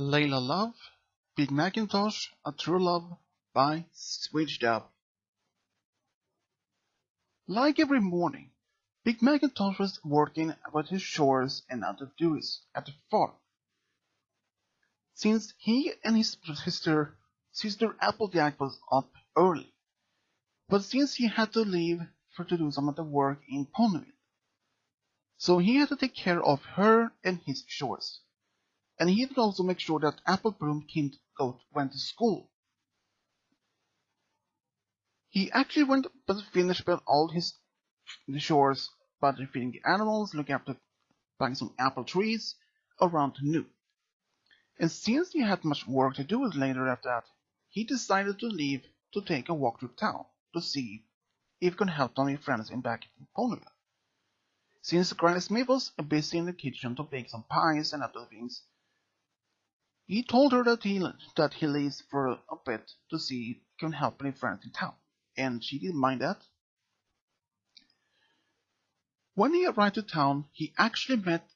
Lila Love, Big McIntosh, A True Love by Switched Up. Like every morning, Big McIntosh was working about his chores and other duties at the farm. Since he and his sister Applejack was up early, but since he had to leave to do some of the work in Ponyville, so he had to take care of her and his chores. And he would also make sure that Apple Bloom went to school. He actually went but finished all his chores, but feeding the animals, looking after buying some apple trees around noon. And since he had much work to do later after that, he decided to leave to take a walk through town to see if he could help some friends back in Ponyville. Since Granny Smith was busy in the kitchen to bake some pies and other things, he told her that he leaves for a bit to see if he can help any friends in town, and she didn't mind that. When he arrived to town, he actually met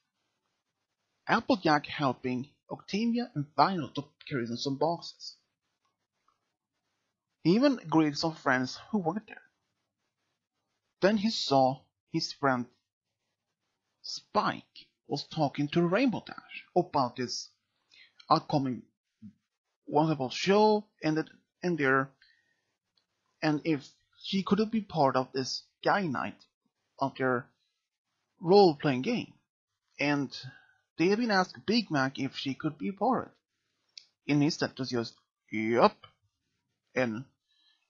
Applejack helping Octavia and Vinyl to carry some boxes. He even greeted some friends who worked there. Then he saw his friend Spike was talking to Rainbow Dash about this upcoming wonderful show and if he could be part of this guy night of their role-playing game, and they even asked Big Mac if she could be part of it. And instead was just yup, and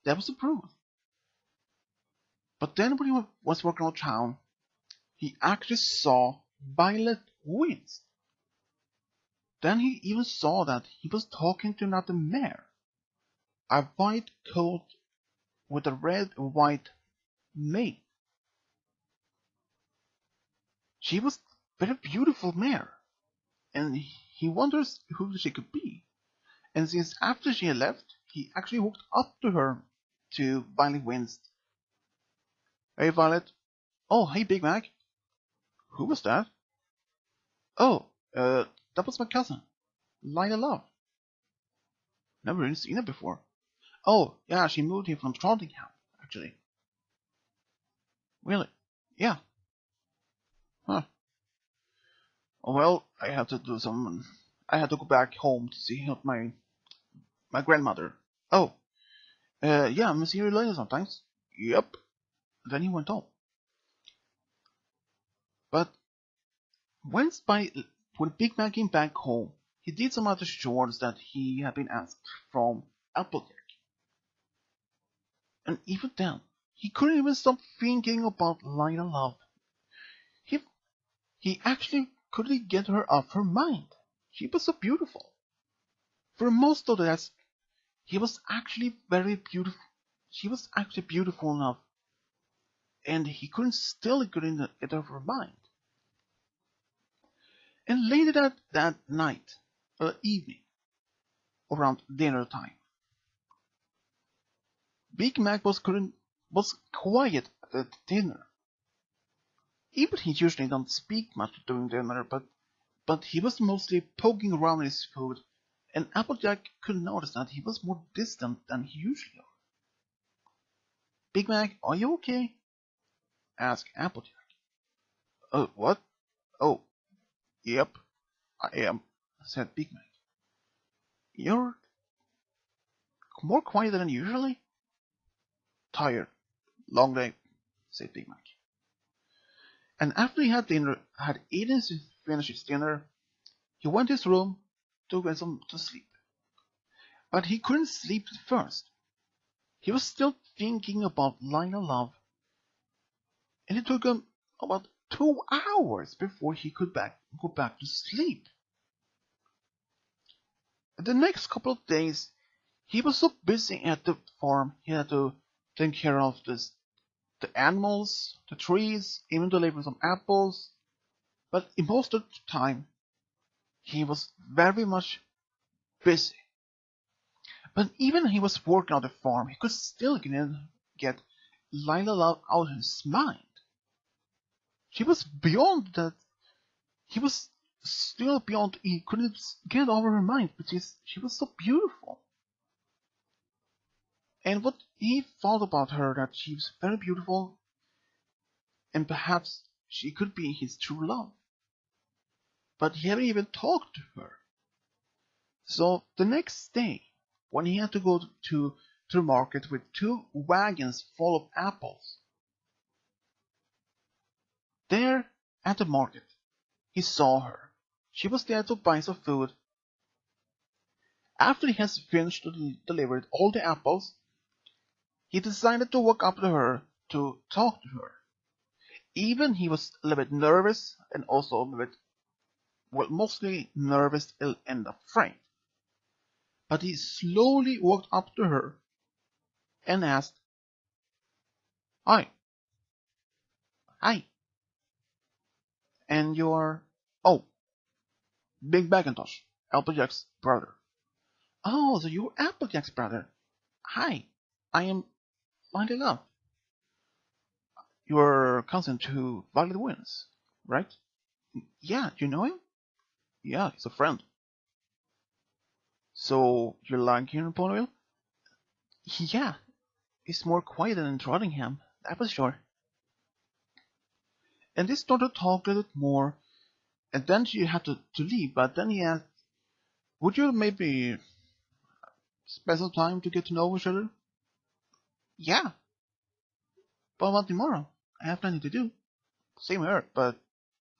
that was approved. But then when he was walking around town, he actually saw Violet Wins. Then he even saw that he was talking to another mare, a white coat with a red and white mane. She was a very beautiful mare, and he wonders who she could be. And since after she had left, he actually walked up to her to Violet Wins. Hey Violet. Oh, hey Big Mac. Who was that? Oh, that was my cousin, Lila Love. Never even seen her before. Oh, yeah, she moved here from Trondheim, actually. Really? Yeah. Huh. Well, I had to go back home to see my grandmother. Oh, yeah, I'm see you later sometimes. Yep. Then he went home. But when Big Mac came back home, he did some other chores that he had been asked from Applejack. And even then, he couldn't even stop thinking about Lila Love. He actually couldn't get her off her mind. She was so beautiful. For most of that, he was actually very beautiful. She was actually beautiful enough, and he couldn't still get off her mind. And later that night, evening, around dinner time, Big Mac was quiet at the dinner. Even he usually don't speak much during dinner, but he was mostly poking around his food, and Applejack could notice that he was more distant than he usually are. Big Mac, are you okay? Asked Applejack. Oh, what? Oh, yep, I am, said Big Mac. You're more quiet than usually? Tired. Long day, said Big Mac. And after he had finished his dinner, he went to his room to get to sleep. But he couldn't sleep at first. He was still thinking about Lila Love, and it took him about 2 hours before he could go back to sleep. The next couple of days, he was so busy at the farm, he had to take care of the animals, the trees, even deliver some apples. But in most of the time, he was very much busy. But even when he was working on the farm, he could still get Lila Love out of his mind. She was beyond that. He was Still beyond, he couldn't get over her mind because she was so beautiful. And what he thought about her, that she was very beautiful, and perhaps she could be his true love. But he hadn't even talked to her. So the next day, when he had to go to the market with 2 wagons full of apples, there at the market, he saw her. She was there to buy some food. After he has finished to deliver all the apples, he decided to walk up to her to talk to her. Even he was a little bit nervous and also a little bit, well, mostly nervous and afraid. But he slowly walked up to her and asked, "Hi, hi, and you're, oh, Big McIntosh, Applejack's brother." "Oh, so you're Applejack's brother. Hi, I am Lila Love. You're cousin to Violet Wins, right?" "Yeah, you know him?" "Yeah, he's a friend." "So you like him in Ponyville?" "Yeah, he's more quiet than in Trottingham, that was sure." And they started to talk a little bit more, and then she had to leave, but then he asked, "Would you maybe spend some time to get to know each other?" "Yeah, but about tomorrow? I have plenty to do." "Same here, but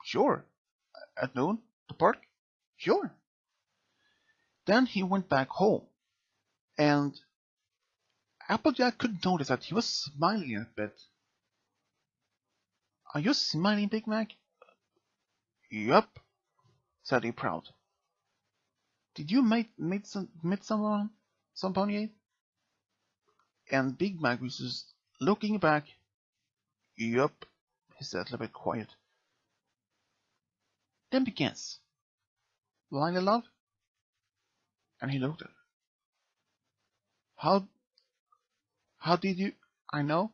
sure. At noon? The park? Sure." Then he went back home, and Applejack could notice that he was smiling a bit. "Are you smiling, Big Mac?" "Yup," said he proud. "Did you meet someone, some pony?" And Big Mac was just looking back. "Yup," he said a little bit quiet. Then begins, "Lila Love?" And he looked at her. How did you I know?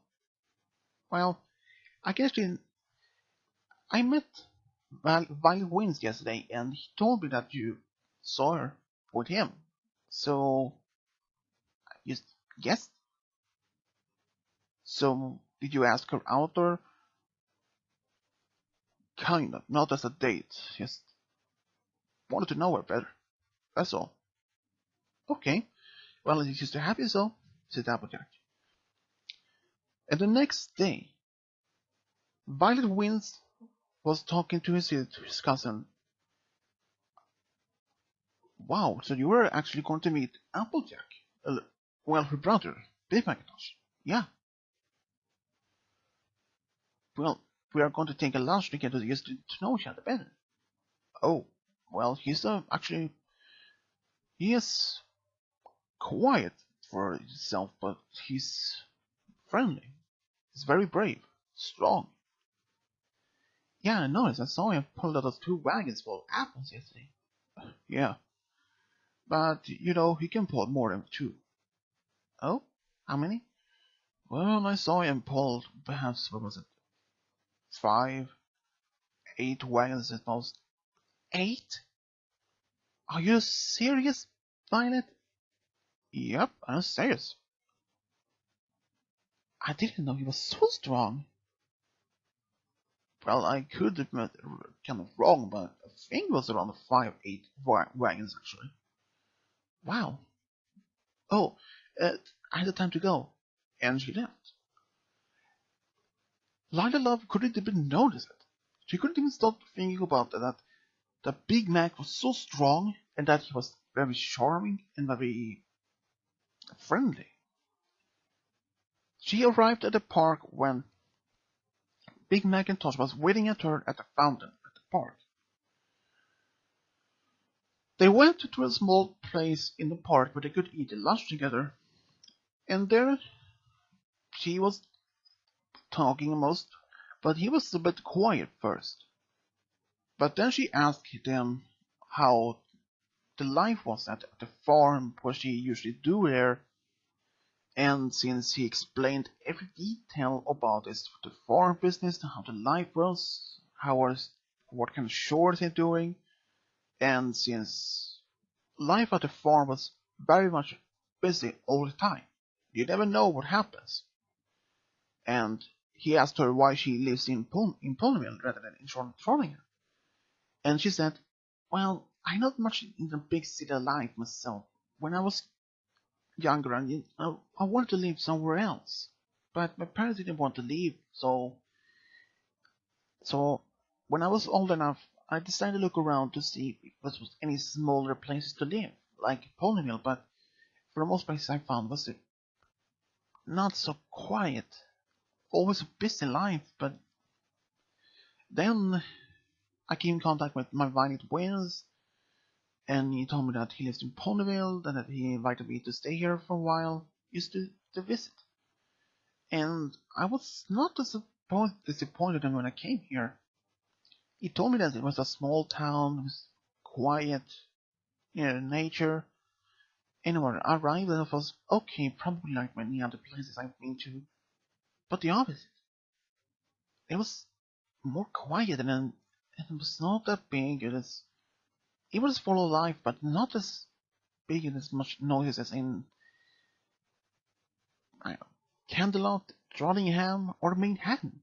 Well, I guess I met Violet Wins yesterday, and he told me that you saw her with him. So, you, yes? So, did you ask her out or? Kind of, not as a date. Just wanted to know her better. That's all. Okay. Well, if you're happy so, said Applejack. And the next day, Violet Wins was talking to his cousin. "Wow, so you were actually going to meet Applejack? Well, her brother, Big McIntosh." "Yeah, well, we are going to take a lunch together just to know each other better." "Oh, well, he's actually, he is quiet for himself, but he's friendly. He's very brave, strong." "Yeah, I noticed. I saw him pull out those 2 wagons full of apples yesterday." "Yeah, but you know, he can pull more than 2. "Oh, how many?" "Well, I saw him pull perhaps, what was it, 5, 8 wagons at most." "8? Are you serious, Violet?" "Yep, I'm serious." "I didn't know he was so strong." "Well, I could have been kind of wrong, but I think it was around 5, 8 wagons actually." "Wow. Oh, I had the time to go." And she left. Lila Love couldn't even notice it. She couldn't even stop thinking about that Big Mac was so strong and that he was very charming and very friendly. She arrived at the park when Big McIntosh was waiting at her at the fountain at the park. They went to a small place in the park where they could eat lunch together, and there she was talking most, but he was a bit quiet first. But then she asked them how the life was at the farm, what she usually do there, and since he explained every detail about the farm business, how the life was, what kind of chores he's doing, And since life at the farm was very much busy all the time, you never know what happens. And he asked her why she lives in Ponyville rather than in Trondheim. And she said, well, I'm not much in the big city life myself. When I was younger, I wanted to live somewhere else. But my parents didn't want to leave, so when I was old enough, I decided to look around to see if there was any smaller places to live, like Ponyville, but for the most places I found was not so quiet. Always a busy life, but then I came in contact with my Viny twins, and he told me that he lives in Ponyville, and that he invited me to stay here for a while, just to visit. And I was not disappointed when I came here. He told me that it was a small town, it was quiet, near nature. Anyway, I arrived and it was okay, probably like many other places I've been to, but the opposite. It was more quiet and it was not that big. It was full of life, but not as big and as much noise as in I don't know, Candelot, Drottningham, or Manhattan.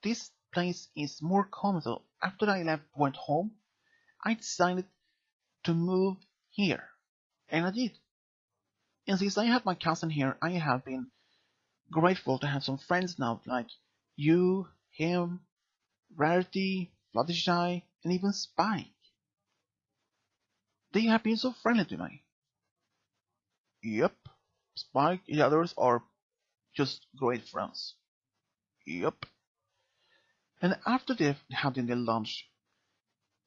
This place is more calm. So after I went home, I decided to move here, and I did. And since I have my cousin here, I have been grateful to have some friends now, like you, him, Rarity, Fluttershy, and even Spike. They have been so friendly to me. Yep, Spike and the others are just great friends. Yep. And after they've had their lunch,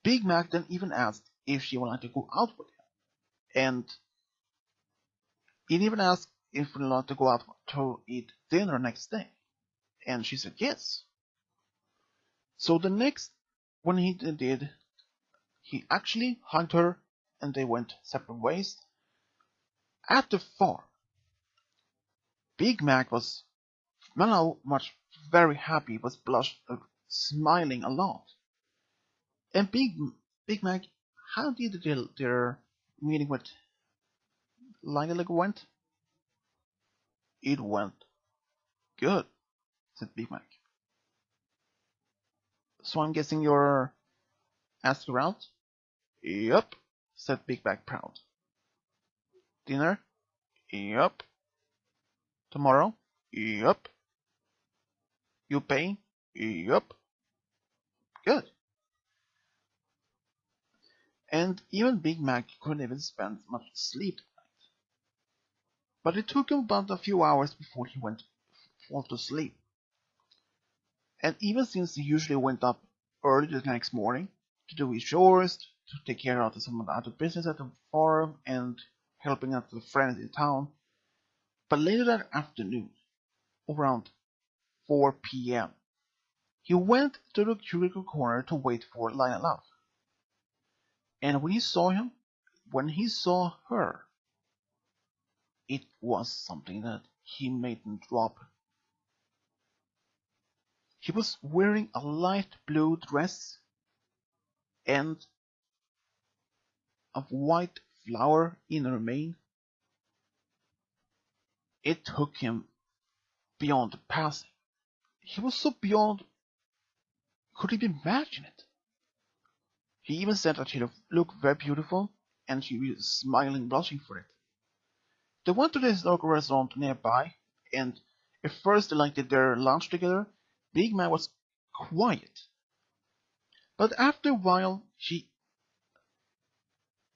Big Mac then even asked if she would like to go out with him. And he even asked if we'd like to go out to eat dinner next day. And she said yes. So the next, when he did, he actually hugged her and they went separate ways. At the farm, Big Mac was now much very happy, was smiling a lot. And Big Mac, how did their meeting with Lila Love went? It went good, said Big Mac. So I'm guessing you're asked her out? Yup, said Big Mac proud. Dinner? Yup. Tomorrow? Yup. You pay? Yup. Good. And even Big Mac couldn't even spend much sleep that night. But it took him about a few hours before he went fall to sleep. And even since he usually went up early the next morning to do his chores, to take care of some of the other business at the farm, and helping out the friends in town, but later that afternoon, around 4 p.m., he went to the cubicle corner to wait for Lila Love. And when he saw her, it was something that he made him drop. He was wearing a light blue dress and a white flower in her mane. It took him beyond passing. He was so beyond, could he imagine it? He even said that she looked very beautiful, and she was smiling, blushing for it. They went to this local restaurant nearby, and at first they did their lunch together. Big Man was quiet, but after a while,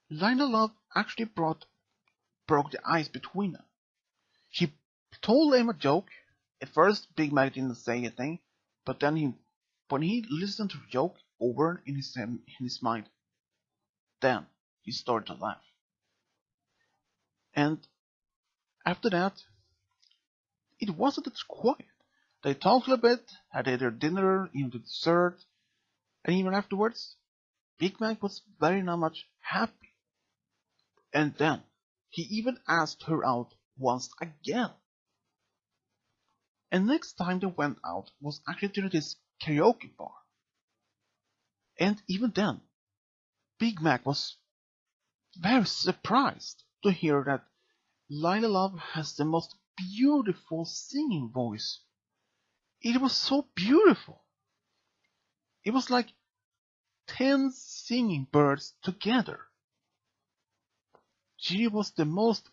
Lila Love actually broke the ice between them. She told him a joke. At first, Big Mac didn't say anything, but then when he listened to the joke over in his mind, then he started to laugh. And after that, it wasn't that quiet. They talked a bit, had their dinner, even the dessert, and even afterwards, Big Mac was very not much happy. And then he even asked her out once again. And next time they went out was actually to this karaoke bar. And even then, Big Mac was very surprised to hear that Lila Love has the most beautiful singing voice. It was so beautiful. It was like 10 singing birds together. She was the most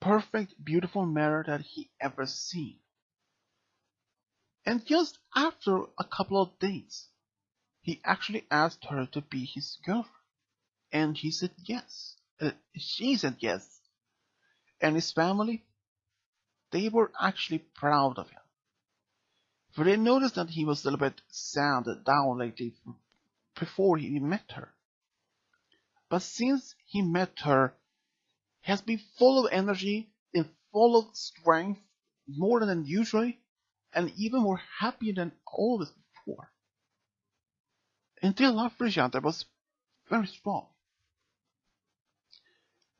perfect, beautiful mare that he ever seen. And just after a couple of days, he actually asked her to be his girlfriend. And he said yes. She said yes. And his family, they were actually proud of him. For they noticed that he was a little bit sad and down lately before he met her. But since he met her, he has been full of energy and full of strength, more than usually, and even more happy than always before. And their love for each other was very strong.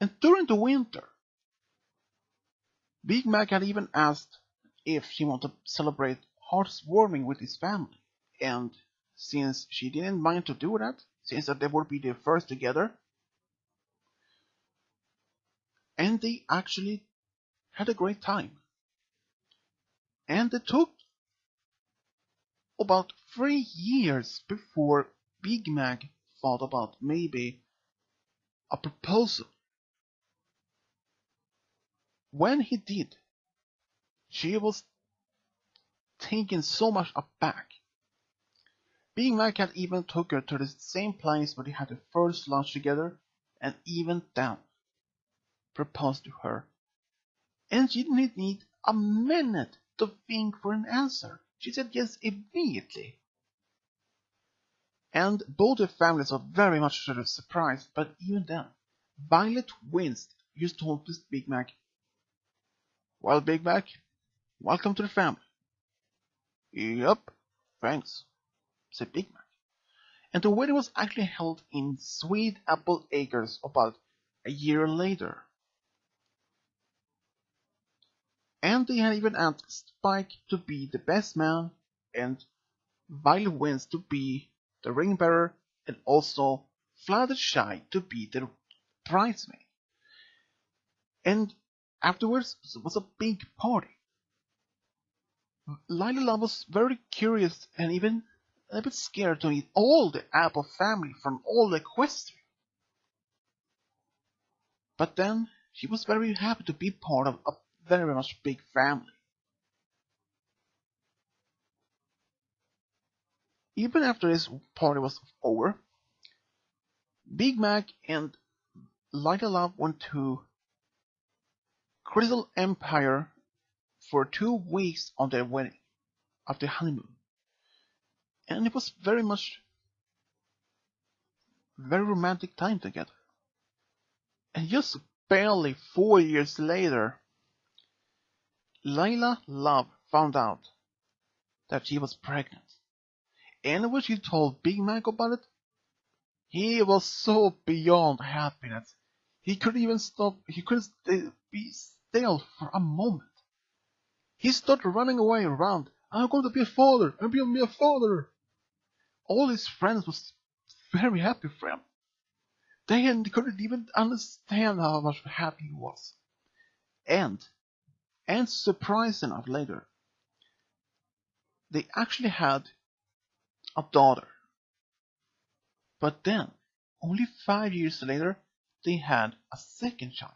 And during the winter, Big Mac had even asked if she wanted to celebrate housewarming with his family. And since she didn't mind to do that, since that they would be the first together, and they actually had a great time. And it took about 3 years before Big Mac thought about maybe a proposal. When he did, she was taken so much aback. Big Mac had even took her to the same place where they had the first lunch together, and even then proposed to her. And she didn't need a minute to think for an answer. She said yes immediately. And both the families were very much sort of surprised, but even then, Violet winced, just told this Big Mac, "Well, Big Mac, welcome to the family." "Yup, thanks," said Big Mac. And the wedding was actually held in Sweet Apple Acres about a year later. And they had even asked Spike to be the best man, and Violet wins to be the ring bearer, and also Fluttershy to be the bridesmaid. And afterwards was a big party. Lila Love was very curious and even a bit scared to meet all the Apple family from all the Equestria. But then she was very happy to be part of a very much big family. Even after this party was over, Big Mac and Lila Love went to Crystal Empire for 2 weeks on their wedding, of their honeymoon. And it was very romantic time together. And just barely 4 years later, Lila Love found out that she was pregnant. And when she told Big Mac about it, he was so beyond happiness. He couldn't even stop, he couldn't be still for a moment. He started running away around. "I'm going to be a father, I'm going to be a father." All his friends was very happy for him. They couldn't even understand how much happy he was. And surprising enough later, they actually had a daughter. But then, only 5 years later, they had a second child,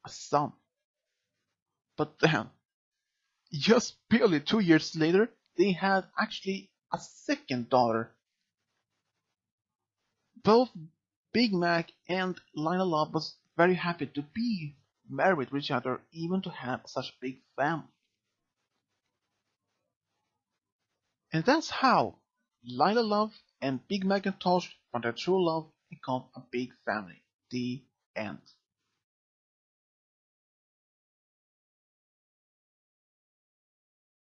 a son. But then, just barely 2 years later, they had actually a second daughter. Both Big Mac and Lila Love was very happy to be married with each other, even to have such a big family. And that's how Lila Love and Big McIntosh found their true love become a big family. The end.